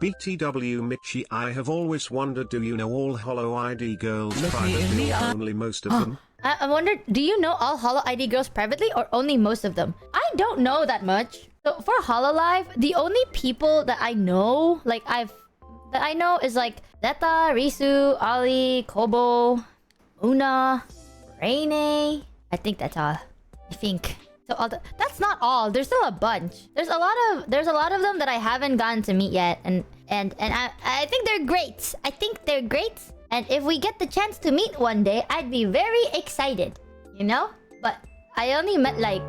BTW Michi, I have always wondered, do you know all HoloID girls privately or only most of them? I wondered, do you know all HoloID girls privately or only most of them? I don't know that much. So for HoloLive, the only people that I know, is like Zeta, Risu, Ali, Kobo, Una, Raine. I think that's all. I think. So that's not all. There's still a bunch. There's a lot of them that I haven't gotten to meet yet, and I think they're great. I think they're great. And if we get the chance to meet one day, I'd be very excited. You know? But I only met like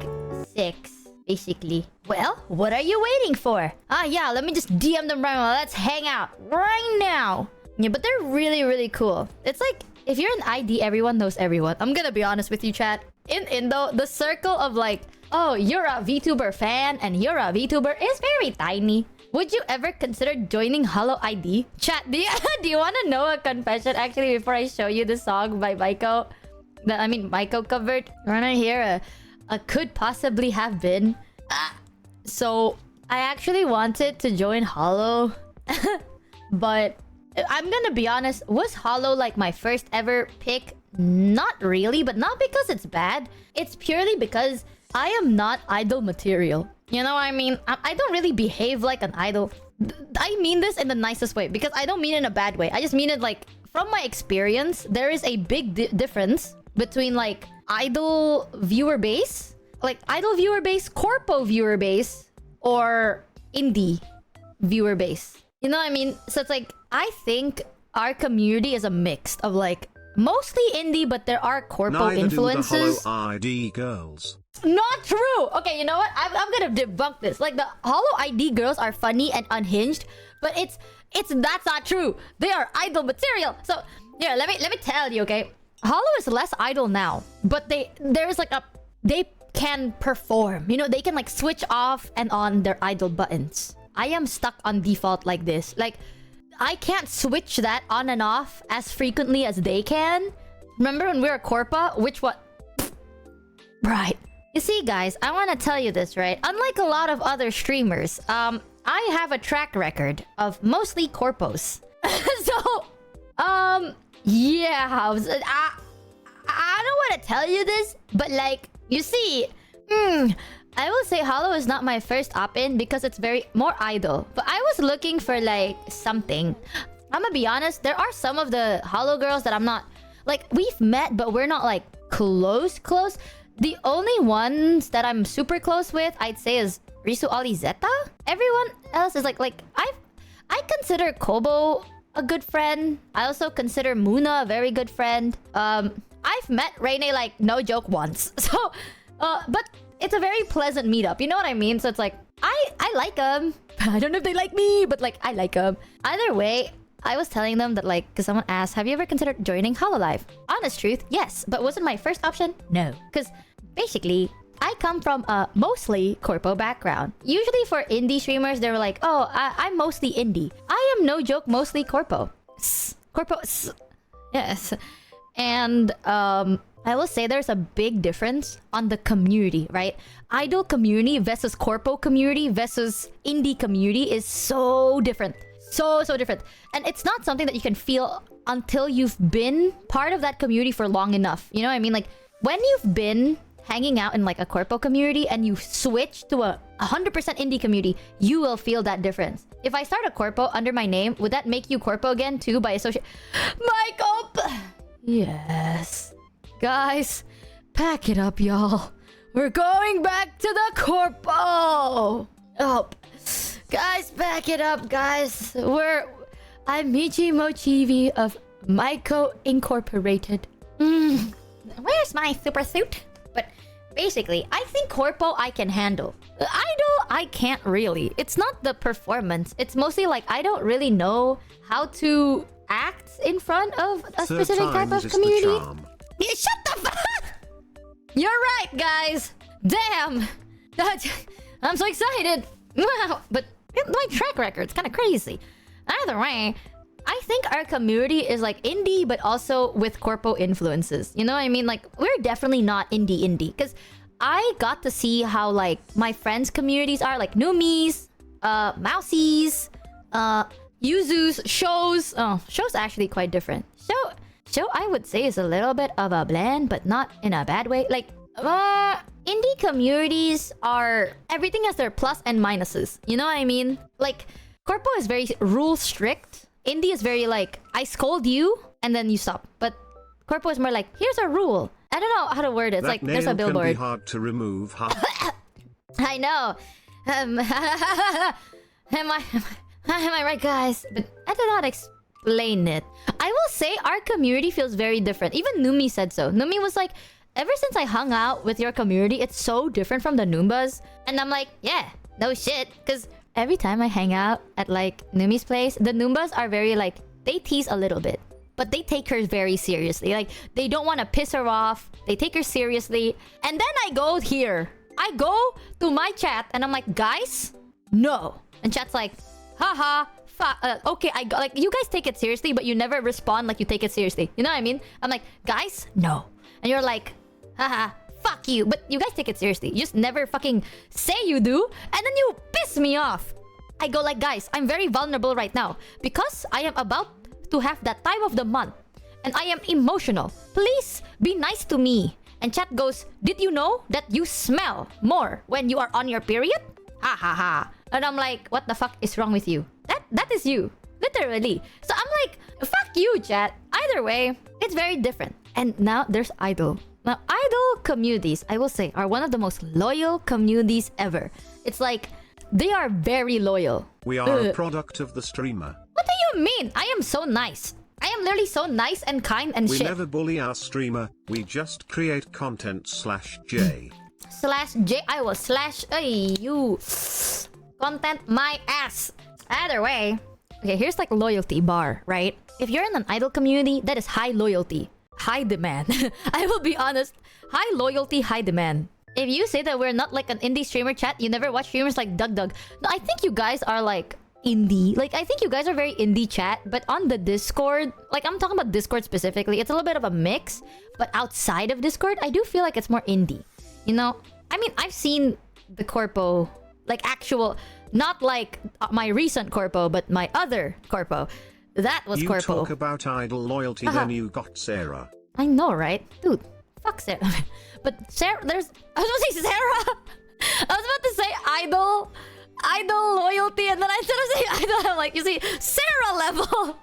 6, basically. Well, what are you waiting for? Yeah, let me just DM them right now. Let's hang out right now. Yeah, but they're really, really cool. It's like, if you're an ID, everyone knows everyone. I'm gonna be honest with you, chat. In Indo, the circle of like, oh, you're a VTuber fan and you're a VTuber is very tiny. Would you ever consider joining HoloID? Chat, do you want to know a confession actually before I show you the song by Maiko? Maiko covered. You wanna hear a could possibly have been? So, I actually wanted to join Holo. But I'm gonna be honest, was Holo like my first ever pick? Not really, but not because it's bad. It's purely because I am not idol material. You know what I mean? I don't really behave like an idol. I mean this in the nicest way because I don't mean it in a bad way. I just mean it like, from my experience, there is a big difference between like idol viewer base, corpo viewer base, or indie viewer base. You know what I mean? So it's like, I think our community is a mix of like, mostly indie, but there are corpo influences. Do the HoloID girls. Not true! Okay, you know what? I'm gonna debunk this. Like, the HoloID girls are funny and unhinged, but that's not true. They are idol material. So, yeah, let me tell you, okay? Holo is less idol now, but they can perform. You know, they can like switch off and on their idol buttons. I am stuck on default like this. Like, I can't switch that on and off as frequently as they can. Remember when we were Corpa? Right. You see, guys, I want to tell you this, right? Unlike a lot of other streamers, I have a track record of mostly corpos. So, yeah, I don't want to tell you this, but like, you see, I will say Holo is not my first op-in because it's very more idol. But I was looking for like something. I'm gonna be honest, there are some of the Holo girls that I'm not... Like, we've met, but we're not like close. The only ones that I'm super close with, I'd say, is Risu, Ali, Zeta. Everyone else is like I consider Kobo a good friend. I also consider Muna a very good friend. I've met Raine like, no joke, once. So, but it's a very pleasant meetup. You know what I mean? So it's like, I like them. I don't know if they like me, but like, I like them. Either way, I was telling them that like, because someone asked, have you ever considered joining HoloLive? Honest truth, yes. But was it my first option? No. Because basically, I come from a mostly corpo background. Usually for indie streamers, they were like, oh, I'm mostly indie. I am, no joke, mostly corpo. Corpo. Yes. And I will say there's a big difference on the community, right? Idol community versus corpo community versus indie community is so different. So different. And it's not something that you can feel until you've been part of that community for long enough. You know what I mean? Like, when you've been hanging out in like a corpo community and you switch to a 100% indie community, you will feel that difference. If I start a corpo under my name, would that make you corpo again too by association? Michael! Yes. Guys, pack it up, y'all. We're going back to the corpo! Oh, guys, pack it up, guys. I'm Michi Mochivi of Maiko Incorporated. Where's my super suit? But basically, I think corpo I can handle. Idol, I can't really. It's not the performance. It's mostly like, I don't really know how to act in front of a specific type of community. Yeah, shut the fuck! You're right, guys. Damn. I'm so excited. Wow. But my track record's kind of crazy. Either way, I think our community is like indie, but also with corpo influences. You know what I mean? Like, we're definitely not indie. Because I got to see how like my friends' communities are. Like Noomies, Mousies, Yuzu's, shows. Oh, shows actually quite different. Show I would say is a little bit of a blend, but not in a bad way. Like, indie communities are... Everything has their plus and minuses. You know what I mean? Like, corpo is very rule strict. Indie is very like, I scold you, and then you stop. But corpo is more like, here's a rule. I don't know how to word it. It's That like, there's a nail billboard. can be hard to remove. I know. Am I right, guys? But I did not explain it. I will say our community feels very different. Even Numi said so. Numi was like, ever since I hung out with your community, it's so different from the Noombas. And I'm like, yeah, no shit. Because every time I hang out at like Numi's place, the Noombas are very like, they tease a little bit. But they take her very seriously. Like, they don't want to piss her off. They take her seriously. And then I go here. I go to my chat and I'm like, guys, no. And chat's like, haha, okay, like, you guys take it seriously, but you never respond like you take it seriously. You know what I mean? I'm like, guys, no. And you're like, haha, fuck you. But you guys take it seriously. You just never fucking say you do. And then you piss me off. I go like, guys, I'm very vulnerable right now because I am about to have that time of the month. And I am emotional. Please be nice to me. And chat goes, did you know that you smell more when you are on your period? Ha ha ha. And I'm like, what the fuck is wrong with you? That is you. Literally. So I'm like, fuck you, chat. Either way, it's very different. And now there's idol. Now, idol communities, I will say, are one of the most loyal communities ever. It's like, they are very loyal. We are a product of the streamer. What do you mean? I am so nice. I am literally so nice and kind and We shit. never bully our streamer. We just create content /J. /J. I will slash you content my ass. Either way. Okay, here's like loyalty bar, right? If you're in an idol community, that is high loyalty, high demand. I will be honest, high loyalty, high demand. If you say that we're not like an indie streamer, chat, you never watch streamers like Doug. No, I think you guys are like indie. Like, I think you guys are very indie, chat. But on the Discord, like, I'm talking about Discord specifically, it's a little bit of a mix. But outside of Discord, I do feel like it's more indie. You know? I mean, I've seen the corpo, like actual, not like my recent corpo, but my other corpo. That was You corpo. talk about idol loyalty, then you got Sarah. I know, right? Dude, fuck Sarah. But Sarah, there's... I was about to say Sarah! I was about to say idol loyalty, and then I instead of saying idol, I'm like, you see, Sarah level!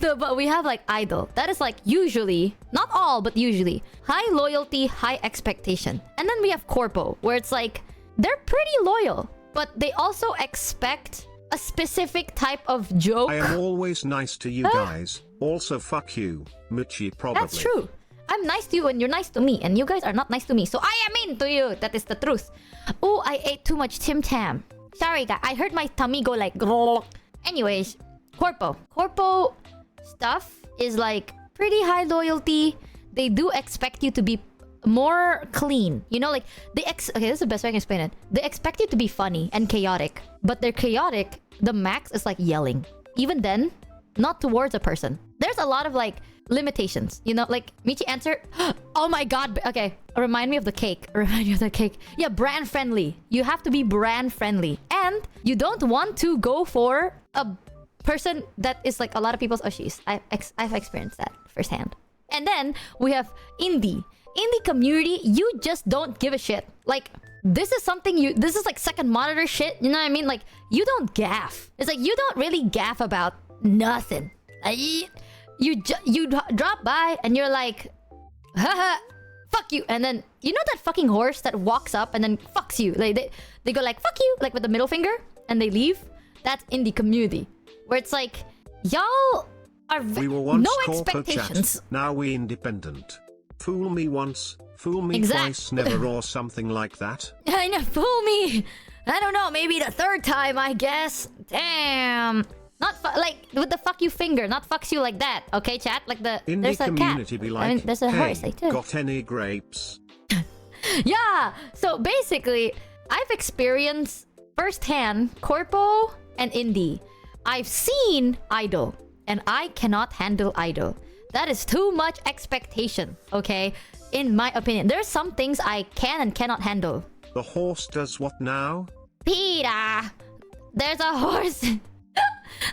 No, but we have like idol. That is like usually, not all, but usually, high loyalty, high expectation. And then we have corpo, where it's like, they're pretty loyal, but they also expect a specific type of joke. I am always nice to you guys. Also, fuck you, Michi, probably. That's true. I'm nice to you and you're nice to me, and you guys are not nice to me, so I am mean to you. That is the truth. Oh, I ate too much Tim Tam. Sorry, guys. I heard my tummy go like... Grrr. Anyways, corpo. Corpo stuff is like pretty high loyalty. They do expect you to be more clean. You know, like, okay, this is the best way I can explain it. They expect you to be funny and chaotic, but they're chaotic. The max is like yelling. Even then, not towards a person. There's a lot of like limitations, you know, like Michi answer. Oh my god. Okay, remind me of the cake. Remind me of the cake. Yeah, brand friendly. You have to be brand friendly, and you don't want to go for a person that is like a lot of people's Oshis. I've experienced that firsthand. And then we have indie community. You just don't give a shit. Like, this is something this is like second monitor shit, you know what I mean? Like, you don't gaff. It's like, you don't really gaff about nothing. You drop by and you're like, haha, fuck you. And then, you know that fucking horse that walks up and then fucks you? Like, they go like, fuck you, like with the middle finger, and they leave? That's indie community. Where it's like, y'all are we were once no corporate expectations. Chat, now we independent. Fool me once, fool me twice, never, or something like that. I know, fool me. I don't know, maybe the third time, I guess. Damn. Not like with the fuck you finger, not fucks you like that. Okay, chat? Like Indie there's a community cat. Be like, I mean, there's a hey, horse like too. Got any grapes? Yeah. So basically, I've experienced firsthand corpo and indie. I've seen idol, and I cannot handle idol. That is too much expectation, okay? In my opinion. There's some things I can and cannot handle. The horse does what now? Peter! There's a horse.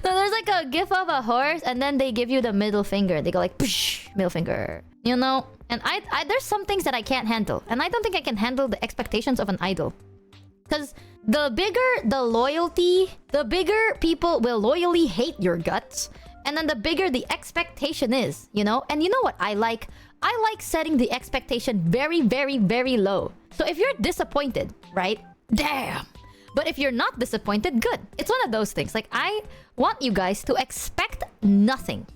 No, there's like a gif of a horse, and then they give you the middle finger. They go like, Psh, middle finger. You know? And I there's some things that I can't handle. And I don't think I can handle the expectations of an idol. Because the bigger the loyalty, the bigger people will loyally hate your guts. And then the bigger the expectation is, you know? And you know what I like? I like setting the expectation very, very, very low. So if you're disappointed, right? Damn. But if you're not disappointed, good. It's one of those things. Like, I want you guys to expect nothing.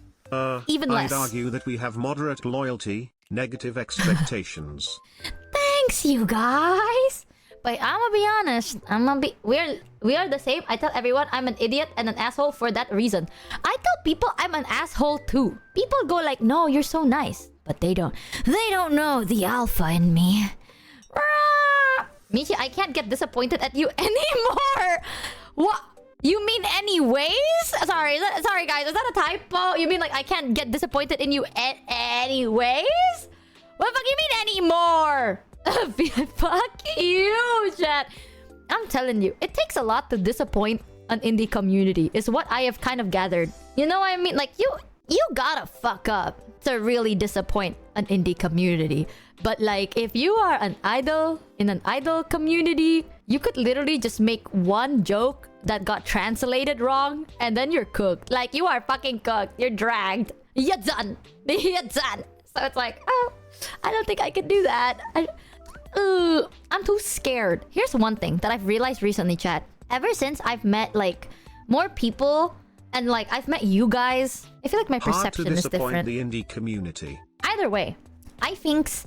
Even less. I'd argue that we have moderate loyalty, negative expectations. Thanks, you guys. But I'm gonna be honest. We are the same. I tell everyone I'm an idiot and an asshole for that reason. I tell people I'm an asshole too. People go like, no, you're so nice. But they don't know the alpha in me. Michi, I can't get disappointed at you anymore. What? You mean anyways? Sorry guys, is that a typo? You mean like I can't get disappointed in you anyways? What the fuck you mean anymore? Fuck you, chat. I'm telling you, it takes a lot to disappoint an indie community, is what I have kind of gathered. You know what I mean? Like, you gotta fuck up to really disappoint an indie community. But like, if you are an idol in an idol community, you could literally just make one joke that got translated wrong, and then you're cooked. Like, you are fucking cooked. You're dragged. You're done. You're done. So it's like, oh, I don't think I can do that. I'm too scared. Here's one thing that I've realized recently, chat. Ever since I've met like more people and like I've met you guys, I feel like my perception is different. Hard to disappoint the indie community. Either way, I thinks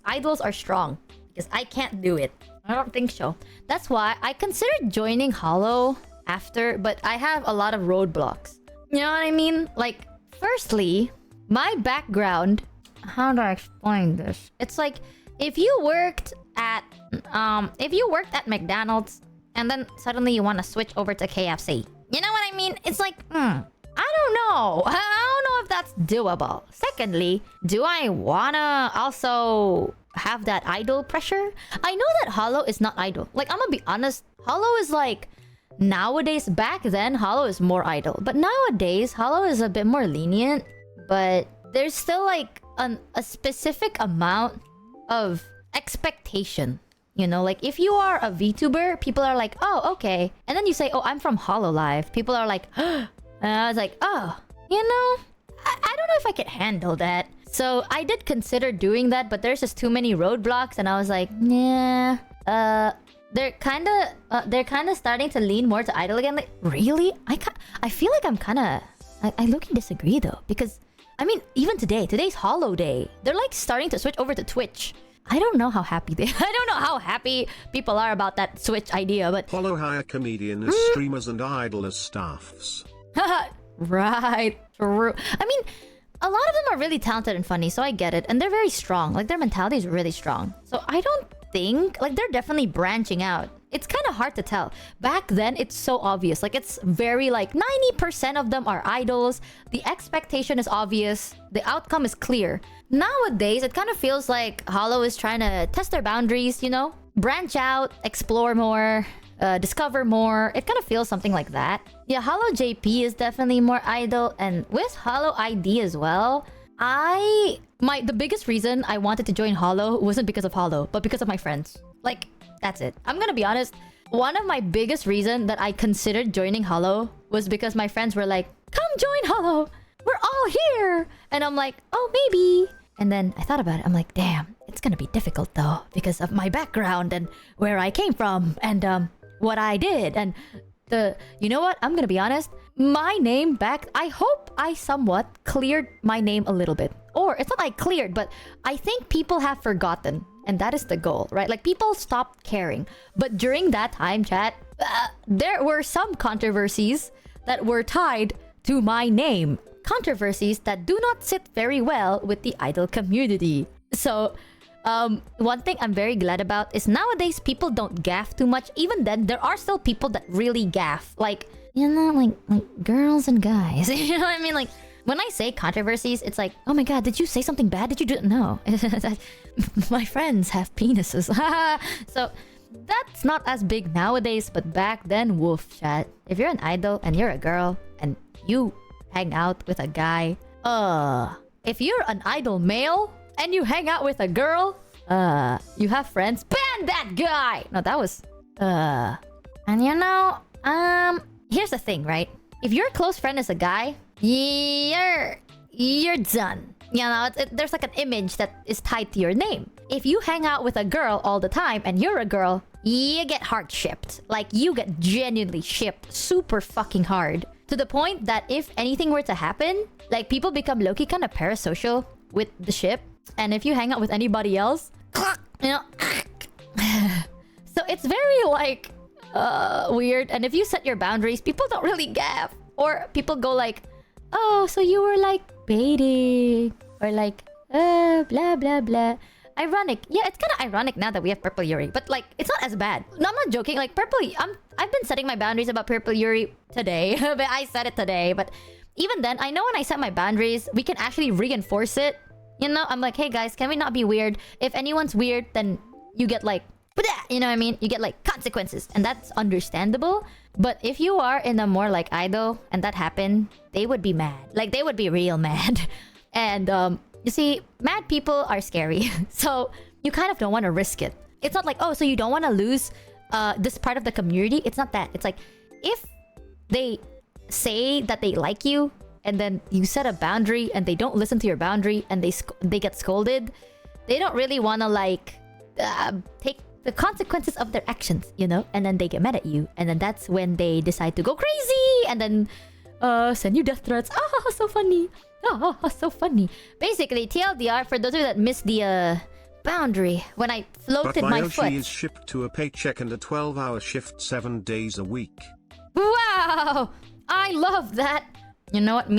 idols are strong because I can't do it. I don't think so. That's why I considered joining Holo after, but I have a lot of roadblocks. You know what I mean? Like, firstly, my background. How do I explain this? It's like if you worked at McDonald's and then suddenly you want to switch over to KFC. You know what I mean? It's like, I don't know. I don't know if that's doable. Secondly, do I wanna also have that idol pressure? I know that Holo is not idol. Like, I'm gonna be honest, Holo is like, nowadays, back then, Holo is more idol. But nowadays, Holo is a bit more lenient. But there's still like a specific amount of expectation. You know, like if you are a VTuber, people are like, oh, okay. And then you say, oh, I'm from HoloLive. People are like, and I was like, oh, you know, I don't know if I could handle that. So I did consider doing that, but there's just too many roadblocks, and I was like, yeah. They're kind of starting to lean more to idol again. Like, really? I feel like I'm kind of. I low-key disagree though, because I mean, even today's Holo Day. They're like starting to switch over to Twitch. I don't know how happy people are about that Switch idea, but Holo hire comedian as streamers and idol as staffs. Right, true. I mean, a lot of them are really talented and funny, so I get it. And they're very strong. Like, their mentality is really strong. So I don't think... Like, they're definitely branching out. It's kind of hard to tell. Back then, it's so obvious. Like, it's very, like, 90% of them are idols. The expectation is obvious. The outcome is clear. Nowadays, it kind of feels like Holo is trying to test their boundaries, you know? Branch out, explore more, discover more. It kind of feels something like that. Yeah, Holo JP is definitely more idol, and with HoloID as well. The biggest reason I wanted to join Holo wasn't because of Holo, but because of my friends. Like, that's it. I'm gonna be honest. One of my biggest reasons that I considered joining Holo was because my friends were like, come join Holo! We're all here! And I'm like, oh, maybe. And then I thought about it. I'm like, damn, it's gonna be difficult though, because of my background and where I came from and what I did. And you know what? I'm gonna be honest. My name back, I hope I somewhat cleared my name a little bit. Or it's not like cleared, but I think people have forgotten. And that is the goal, right? Like, people stopped caring. But during that time, chat, there were some controversies that were tied to my name. Controversies that do not sit very well with the idol community. So, one thing I'm very glad about is nowadays people don't gaff too much. Even then, there are still people that really gaff. Like, you know, like girls and guys. You know what I mean? Like, when I say controversies, it's like, oh my god, did you say something bad? Did you do it? No. My friends have penises. So, that's not as big nowadays, but back then, woof, chat. If you're an idol and you're a girl and you hang out with a guy, if you're an idol male and you hang out with a girl, you have friends, ban that guy. No, that was, and you know, here's the thing, right? If your close friend is a guy, you're done. You know, there's like an image that is tied to your name. If you hang out with a girl all the time and you're a girl, you get hard shipped. Like, you get genuinely shipped super fucking hard. To the point that if anything were to happen, like, people become low-key kind of parasocial with the ship. And if you hang out with anybody else, you know... So it's very, like, weird. And if you set your boundaries, people don't really gaff. Or people go like, oh, so you were, like, baiting. Or like, blah, blah, blah. Ironic. Yeah, it's kind of ironic now that we have Purple Yuri. But, like, it's not as bad. No, I'm not joking. Like, I've been setting my boundaries about Purple Yuri today. But I said it today. But even then, I know when I set my boundaries, we can actually reinforce it. You know, I'm like, hey, guys, can we not be weird? If anyone's weird, then you get, like, you know what I mean? You get, like, consequences. And that's understandable. But if you are in a more, like, idol, and that happened, they would be mad. Like, they would be real mad. And, you see, mad people are scary. So, you kind of don't want to risk it. It's not like, oh, so you don't want to lose this part of the community? It's not that. It's like, if they say that they like you, and then you set a boundary, and they don't listen to your boundary, and they get scolded, they don't really want to, like, take the consequences of their actions, you know? And then they get mad at you. And then that's when they decide to go crazy, and then send you death threats. Ah, so funny. Oh, so funny. Basically, TLDR, for those of you that missed the boundary, when I floated but my Michi foot... is shipped to a paycheck and a 12-hour shift 7 days a week. Wow! I love that! You know what,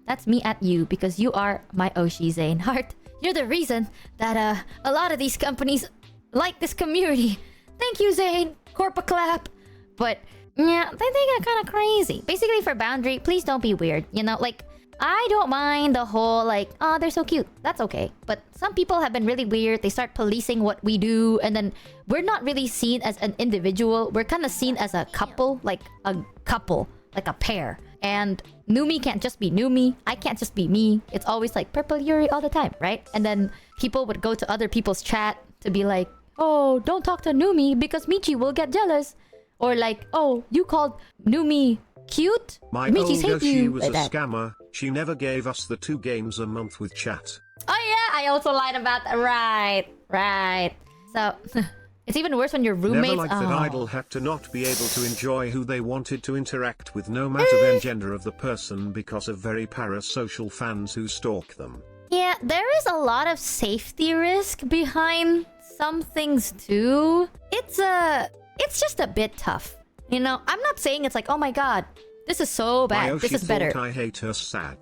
that's me at you, because you are my Oshi, Zane Heart. You're the reason that a lot of these companies like this community. Thank you, Zane. Corpo clap. But, yeah, they get kind of crazy. Basically, for boundary, please don't be weird. You know, like... I don't mind the whole, like, oh, they're so cute. That's okay. But some people have been really weird. They start policing what we do. And then we're not really seen as an individual. We're kind of seen as a couple. Like a pair. And Numi can't just be Numi. I can't just be me. It's always like Purple Yuri all the time, right? And then people would go to other people's chat to be like, oh, don't talk to Numi because Michi will get jealous. Or like, oh, you called Numi cute? My Michi's older hate she you. was Like a that. scammer. She never gave us the 2 games a month with chat. Oh yeah, I also lied about that. Right. So, it's even worse when your roommates... Never liked that idol had to not be able to enjoy who they wanted to interact with, no matter the gender of the person, because of very parasocial fans who stalk them. Yeah, there is a lot of safety risk behind some things too. It's just a bit tough. You know, I'm not saying it's like, oh my god, this is so bad. This is better. I hate her Sag.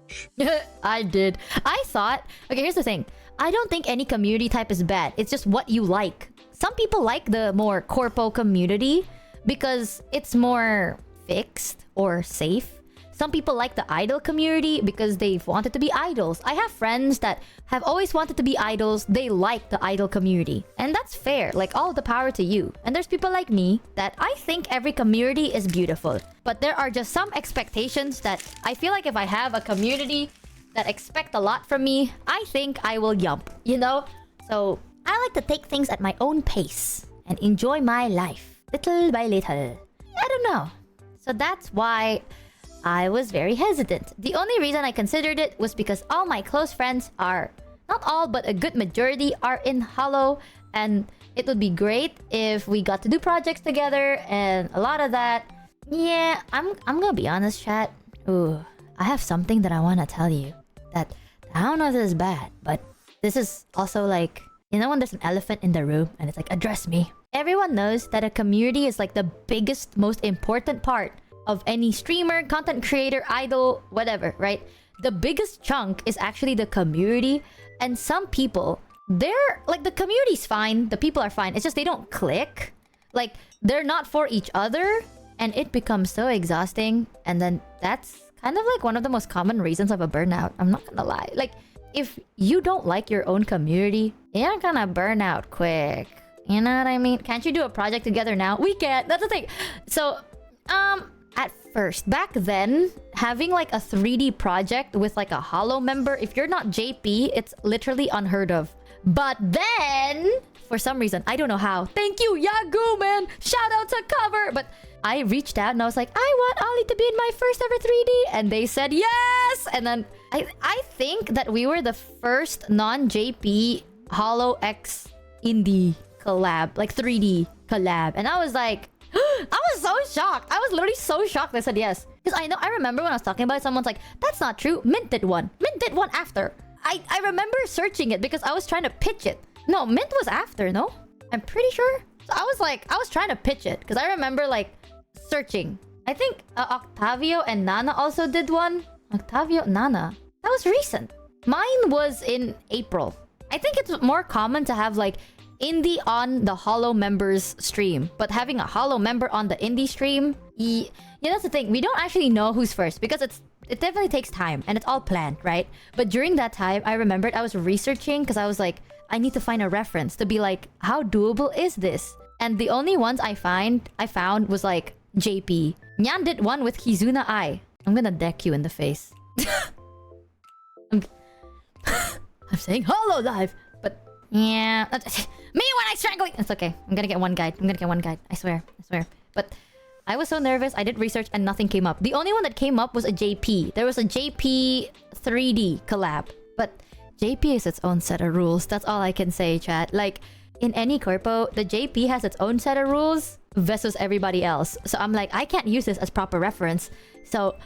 I did. I thought... Okay, here's the thing. I don't think any community type is bad. It's just what you like. Some people like the more corpo community because it's more fixed or safe. Some people like the idol community because they've wanted to be idols. I have friends that have always wanted to be idols. They like the idol community. And that's fair. Like, all the power to you. And there's people like me that I think every community is beautiful. But there are just some expectations that I feel like if I have a community that expect a lot from me, I think I will yump, you know? So, I like to take things at my own pace and enjoy my life. Little by little. I don't know. So that's why... I was very hesitant. The only reason I considered it was because all my close friends are, not all, but a good majority are in Holo, and it would be great if we got to do projects together and a lot of that. Yeah, I'm gonna be honest, chat. Ooh, I have something that I want to tell you that I don't know if this is bad, but this is also like, you know when there's an elephant in the room and it's like, address me. Everyone knows that a community is like the biggest, most important part of any streamer, content creator, idol, whatever, right? The biggest chunk is actually the community. And some people, they're like, the community's fine, the people are fine. It's just they don't click. Like, they're not for each other. And it becomes so exhausting. And then that's kind of like one of the most common reasons of a burnout. I'm not gonna lie. Like, if you don't like your own community, you're gonna burn out quick. You know what I mean? Can't you do a project together now? We can't. That's the thing. So, at first, back then, having like a 3D project with like a Holo member, if you're not JP, it's literally unheard of. But then, for some reason, I don't know how. Thank you, Yagoo, man. Shout out to cover. But I reached out and I was like, I want Ollie to be in my first ever 3D. And they said yes. And then I think that we were the first non-JP Holo X indie collab, like 3D collab. And I was like, I was so shocked. I was literally so shocked they said yes. Because I remember when I was talking about it, someone's like, that's not true. Mint did one. Mint did one after. I remember searching it because I was trying to pitch it. No, Mint was after, no? I'm pretty sure. So I was trying to pitch it because I remember like searching. I think Octavio and Nana also did one. Octavio, Nana. That was recent. Mine was in April. I think it's more common to have like indie on the Holo members stream, but having a Holo member on the indie stream, yeah, that's the thing. We don't actually know who's first because it definitely takes time and it's all planned, right? But during that time, I remembered I was researching because I was like, I need to find a reference to be like, how doable is this? And the only ones I found was like JP. Nyan did one with Kizuna Ai. I'm gonna deck you in the face. I'm saying Holo live, but yeah. Me when I strangling. It's okay. I'm gonna get one guide. I swear. But I was so nervous. I did research and nothing came up. The only one that came up was a JP. There was a JP 3D collab. But JP is its own set of rules. That's all I can say, chat. Like, in any corpo, the JP has its own set of rules versus everybody else. So I'm like, I can't use this as proper reference. So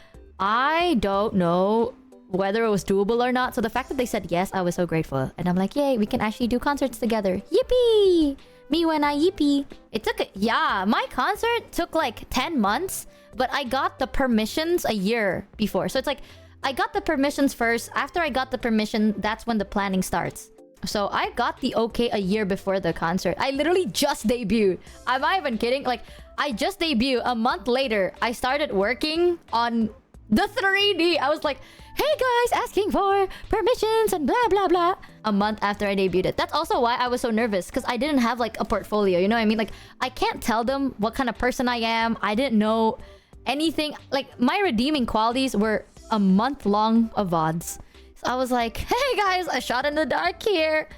I don't know whether it was doable or not. So the fact that they said yes, I was so grateful. And I'm like, yay, we can actually do concerts together. Yippee! Me when I yippee. It took, yeah, my concert took like 10 months, but I got the permissions a year before. So it's like, I got the permissions first. After I got the permission, that's when the planning starts. So I got the okay a year before the concert. I literally just debuted. I'm not even kidding. Like, I just debuted. A month later, I started working on the 3D. I was like, hey guys, asking for permissions and blah blah blah. A month after I debuted it. That's also why I was so nervous, because I didn't have like a portfolio. You know what I mean? Like, I can't tell them what kind of person I am. I didn't know anything. Like, my redeeming qualities were a month long of VODs. So I was like, hey guys, a shot in the dark here.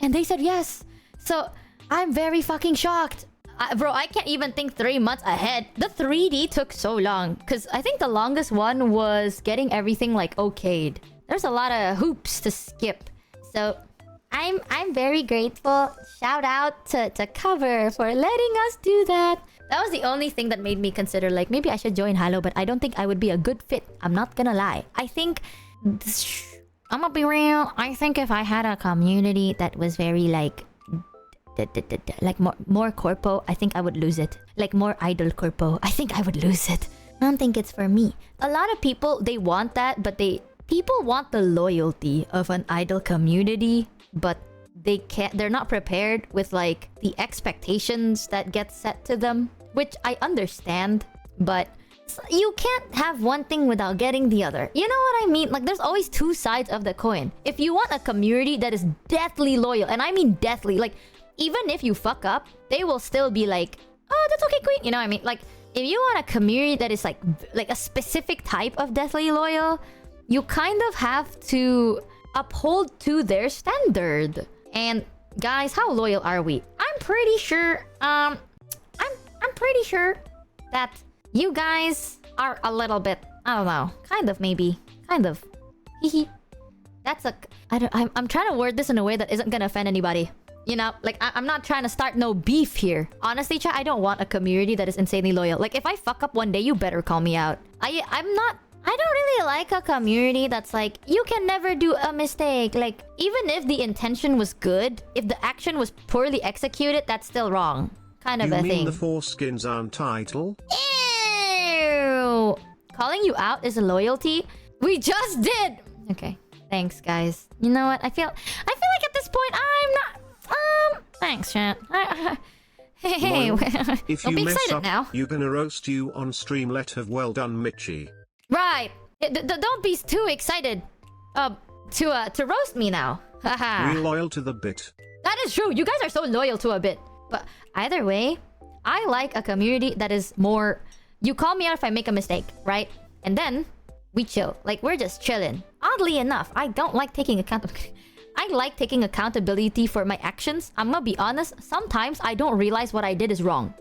And they said yes. So I'm very fucking shocked. Bro, I can't even think 3 months ahead. The 3D took so long, because I think the longest one was getting everything like okayed. There's a lot of hoops to skip. So I'm very grateful. Shout out to Cover for letting us do that. That was the only thing that made me consider like maybe I should join Halo, but I don't think I would be a good fit. I'm not gonna lie. I think I'm gonna be real. I think if I had a community that was very like more corpo, I think I would lose it. Like more idol corpo, I think I would lose it. I don't think it's for me. A lot of people, they want that, but people want the loyalty of an idol community, but they're not prepared with like the expectations that get set to them, which I understand, but you can't have one thing without getting the other. You know what I mean? Like, there's always two sides of the coin. If you want a community that is deathly loyal, and I mean deathly, like, even if you fuck up, they will still be like, oh, that's okay, queen. You know what I mean? Like, if you want a community that is like a specific type of deathly loyal, you kind of have to uphold to their standard. And guys, how loyal are we? I'm pretty sure, I'm pretty sure that you guys are a little bit, I don't know, kind of maybe, kind of. That's a, I'm trying to word this in a way that isn't gonna offend anybody. You know, like, I'm not trying to start no beef here. Honestly, chat, I don't want a community that is insanely loyal. Like, if I fuck up one day, you better call me out. I don't really like a community that's like, you can never do a mistake. Like, even if the intention was good, if the action was poorly executed, that's still wrong. Kind of a thing. You mean the foreskins aren't idle? Ew! Calling you out is a loyalty? We just did! Okay, thanks, guys. You know what? I feel like at this point, I'm not... thanks, chat. Hey, if don't you be mess excited up, now. you're gonna roast you on stream. Let have well done, Michi. Right. Don't be too excited. To roast me now. Haha. We're loyal to the bit. That is true. You guys are so loyal to a bit. But either way, I like a community that is more... You call me out if I make a mistake, right? And then we chill. Like, we're just chilling. Oddly enough, I don't like taking accountability. I like taking accountability for my actions. I'm gonna be honest, sometimes I don't realize what I did is wrong.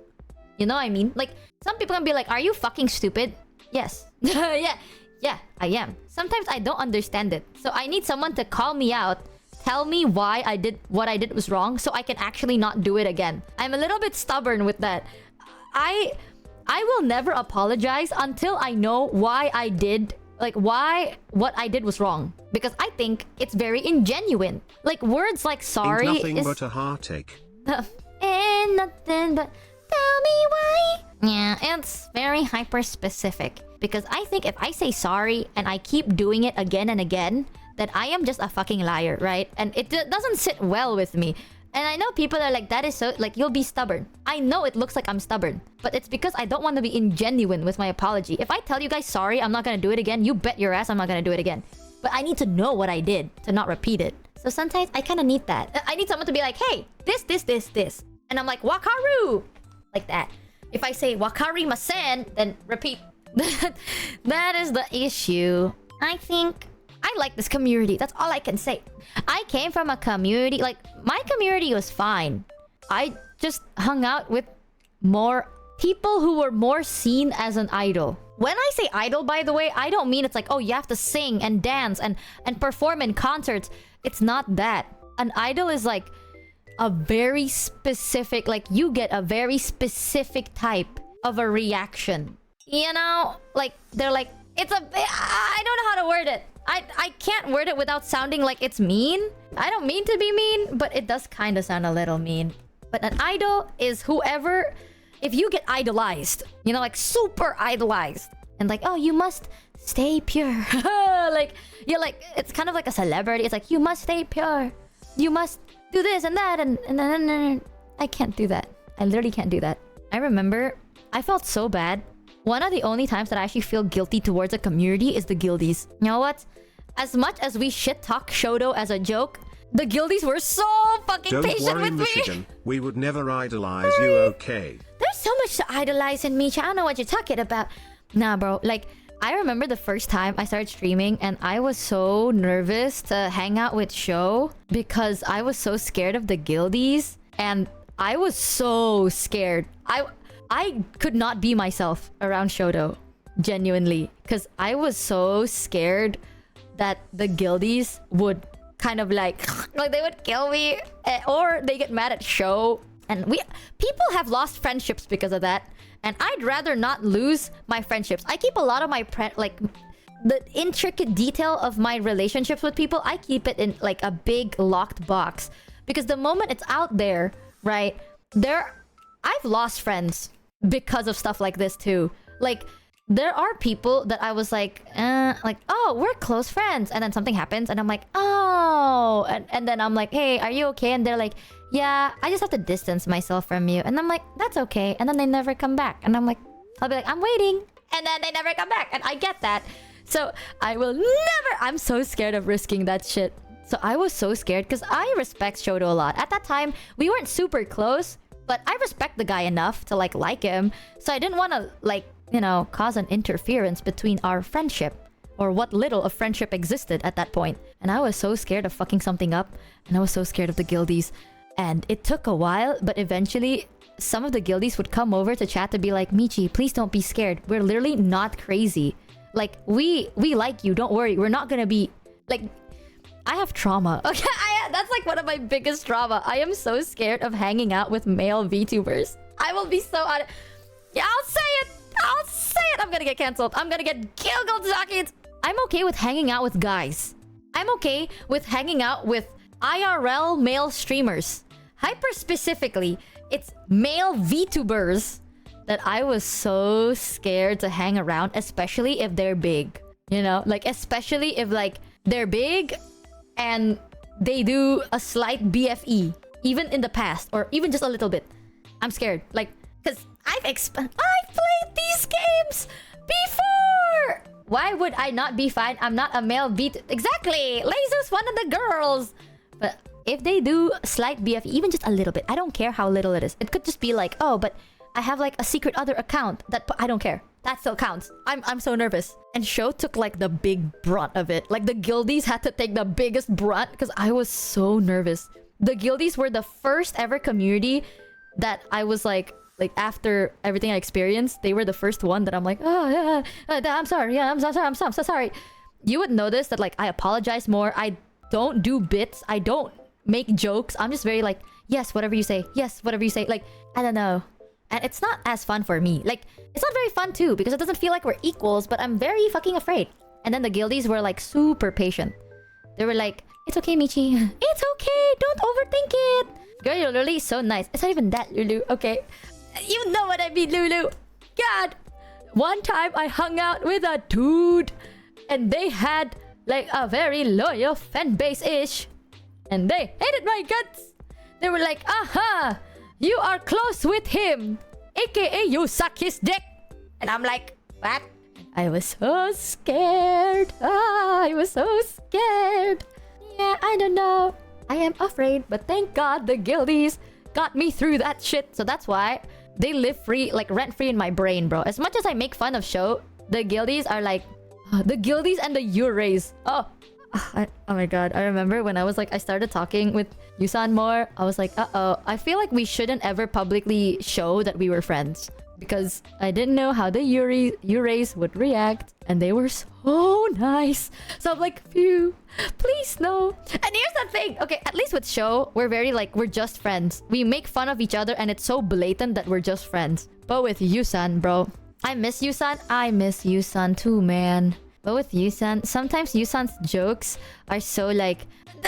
You know what I mean? Like, some people can be like, are you fucking stupid? Yes. Yeah, I am. Sometimes I don't understand it. So I need someone to call me out, tell me why I did what I did was wrong, so I can actually not do it again. I'm a little bit stubborn with that. I will never apologize until I know why I did, like, why what I did was wrong. Because I think it's very ingenuine. Like, words like sorry Ain't nothing is... but a heartache. Ain't nothing but... Tell me why. Yeah, it's very hyper-specific. Because I think if I say sorry and I keep doing it again and again, then I am just a fucking liar, right? And it doesn't sit well with me. And I know people are like, that is so... Like, you'll be stubborn. I know it looks like I'm stubborn. But it's because I don't want to be ingenuine with my apology. If I tell you guys sorry, I'm not gonna do it again, you bet your ass I'm not gonna do it again. But I need to know what I did to not repeat it. So sometimes I kind of need that. I need someone to be like, hey, this. And I'm like, wakaru! Like that. If I say wakarimasen, then repeat. That is the issue. I think I like this community. That's all I can say. I came from a community, like, my community was fine. I just hung out with more people who were more seen as an idol. When I say idol, by the way, I don't mean it's like, oh, you have to sing and dance and perform in concerts. It's not that. An idol is like a very specific, like, you get a very specific type of a reaction. You know? Like, they're like, it's a... I don't know how to word it. I can't word it without sounding like it's mean. I don't mean to be mean, but it does kind of sound a little mean. But an idol is whoever... If you get idolized, you know, like super idolized, and like, oh, you must stay pure. Like, you're like, it's kind of like a celebrity. It's like, you must stay pure. You must do this and that. And then I can't do that. I literally can't do that. I remember I felt so bad. One of the only times that I actually feel guilty towards a community is the guildies. You know what? As much as we shit talk Shoto as a joke, the guildies were so fucking Don't patient worry, with me. Michigan. We would never idolize you, okay? There's so much to idolize in Michi. I don't know what you're talking about. Nah, bro. Like, I remember the first time I started streaming and I was so nervous to hang out with Sho because I was so scared of the guildies. And I was so scared. I could not be myself around Shoto. Genuinely. Because I was so scared that the guildies would kind of like they would kill me, or they get mad at Sho. And people have lost friendships because of that, and I'd rather not lose my friendships. I keep a lot of my like the intricate detail of my relationships with people. I keep it in like a big locked box, because the moment it's out there, right there, I've lost friends because of stuff like this too. Like, there are people that I was like, oh, we're close friends. And then something happens and I'm like, oh. And then I'm like, hey, are you okay? And they're like, yeah, I just have to distance myself from you. And I'm like, that's okay. And then they never come back. And I'm like, I'll be like, I'm waiting. And then they never come back. And I get that. So I will never... I'm so scared of risking that shit. So I was so scared because I respect Shoto a lot. At that time, we weren't super close, but I respect the guy enough to like him. So I didn't want to like, you know, cause an interference between our friendship, or what little of friendship existed at that point. And I was so scared of fucking something up, and I was so scared of the guildies. And it took a while, but eventually some of the guildies would come over to chat to be like, Michi, please don't be scared. We're literally not crazy. Like, we like you. Don't worry. We're not gonna be like... I have trauma. Okay, that's like one of my biggest trauma. I am so scared of hanging out with male VTubers. I will be so out of... Yeah, I'll say it. I'm gonna get cancelled. I'm gonna get killed. I'm okay with hanging out with guys. I'm okay with hanging out with IRL male streamers. Hyper specifically, it's male VTubers that I was so scared to hang around, especially if they're big. You know, like, especially if like they're big and they do a slight BFE, even in the past, or even just a little bit. I'm scared. Like, because I've played these games before. Why would I not be fine? I'm not a male beat. Exactly. Laser's one of the girls. But if they do slight BF, even just a little bit, I don't care how little it is. It could just be like, oh, but I have like a secret other account that I don't care. That still counts. I'm so nervous. And Show took like the big brunt of it. Like the guildies had to take the biggest brunt because I was so nervous. The guildies were the first ever community that I was like after everything I experienced, they were the first one that I'm like, oh yeah, I'm sorry, yeah, I'm so sorry. You would notice that like I apologize more. I don't do bits. I don't make jokes. I'm just very like, yes, whatever you say. Yes, whatever you say. Like, I don't know. And it's not as fun for me. Like, it's not very fun too because it doesn't feel like we're equals, but I'm very fucking afraid. And then the guildies were like super patient. They were like, it's okay, Michi. It's okay. Don't overthink it. Girl, you're literally so nice. It's not even that, Lulu. Okay. You know what I mean, Lulu. God. One time I hung out with a dude and they had like a very loyal fan base-ish. And they hated my guts. They were like, aha, you are close with him. AKA you suck his dick. And I'm like, what? I was so scared. I was so scared. Yeah, I don't know. I am afraid, but thank God the guildies got me through that shit. So that's why they live free, like rent free in my brain, bro. As much as I make fun of Show, the guildies are like, the guildies and the Urays. Oh my god. I remember when I was like, I started talking with Yusan more. I was like, uh-oh. I feel like we shouldn't ever publicly show that we were friends. Because I didn't know how the Urays would react. And they were so nice. So I'm like, phew, please no. And here's the thing. Okay, at least with Show, we're very like, we're just friends. We make fun of each other and it's so blatant that we're just friends. But with Yusan, bro, I miss Yusan. I miss Yusan too, man. But with Yusan, sometimes Yusan's jokes are so like,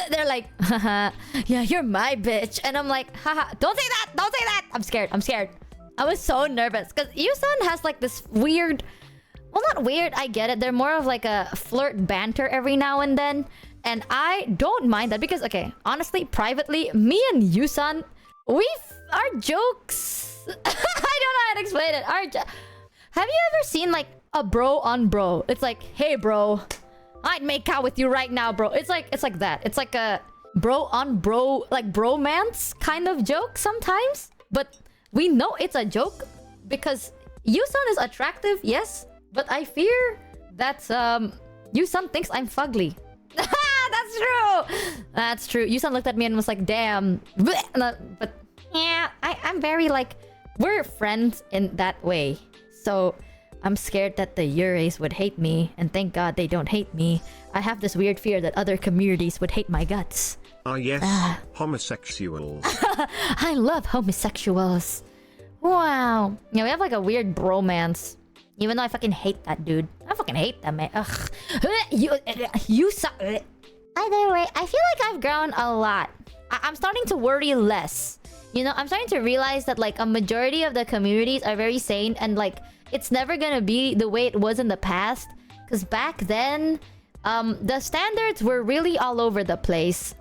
they're like, haha, yeah, you're my bitch. And I'm like, haha, don't say that, don't say that. I'm scared, I'm scared. I was so nervous because Yusan has like this weird, well, not weird, I get it. They're more of like a flirt banter every now and then. And I don't mind that because, okay, honestly, privately, me and Yusan, our jokes, I don't know how to explain it. Have you ever seen like a bro on bro? It's like, hey bro, I'd make out with you right now, bro. It's like that. It's like a bro on bro, like bromance kind of joke sometimes. But we know it's a joke because Yusan is attractive, yes. But I fear that Yusan thinks I'm fugly. That's true. That's true. Yusan looked at me and was like, damn. But yeah, I'm very like, we're friends in that way. So I'm scared that the Urays would hate me, and thank God they don't hate me. I have this weird fear that other communities would hate my guts. Ah yes, homosexuals. I love homosexuals. Wow. Yeah, we have like a weird bromance. Even though I fucking hate that dude. I fucking hate that man. Ugh. You suck. Either way, I feel like I've grown a lot. I'm starting to worry less. You know, I'm starting to realize that like a majority of the communities are very sane and like it's never gonna be the way it was in the past. Because back then, the standards were really all over the place.